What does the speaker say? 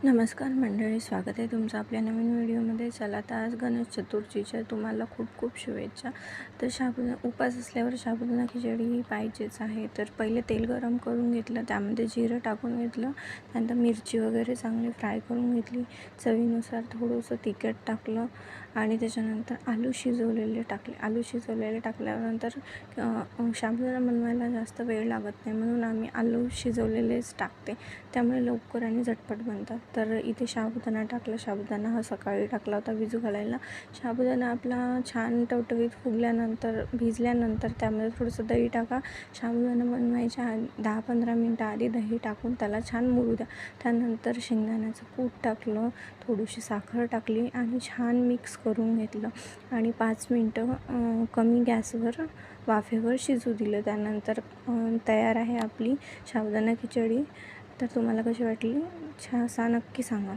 नमस्कार मंडळी, स्वागत आहे तुमचं आपल्या नवीन व्हिडिओमध्ये. चला तर आज गणेश चतुर्थीच्या तुम्हाला खूप खूप शुभेच्छा. तर उपास असल्यावर साबुदाणा खिचडी पाहिजेच आहे. तर पहिले तेल गरम करून घेतलं, त्यामध्ये जिरं टाकून घेतलं, त्यानंतर मिरची वगैरे चांगली फ्राय करून घेतली, चवीनुसार थोडंसं तिखट टाकलं आणि त्याच्यानंतर आलू शिजवलेले टाकल्यानंतर साबुदाणा बनवायला जास्त वेळ लागत नाही, म्हणून आम्ही आलू शिजवलेलेच टाकते, त्यामुळे लवकर आणि झटपट बनतात. तर इथे साबुदाणा हा सकाळी टाकला होता भिजू घालायला. साबुदाणा आपला छान टवटवीत भिजल्यानंतर त्यामध्ये थोडंसं दही टाका. साबुदाणा बनवायच्या 10-15 मिनटं आधी दही टाकून त्याला छान मुरू द्या. त्यानंतर शेंगदाण्याचं कूट टाकलं, थोडीशी साखर टाकली आणि छान मिक्स करून घेतलं आणि 5 मिनटं कमी गॅसवर वाफेवर शिजू दिलं. त्यानंतर तयार आहे आपली साबुदाणा खिचडी. तर तुम्हाला कशी वाटली? नक्की सांगा.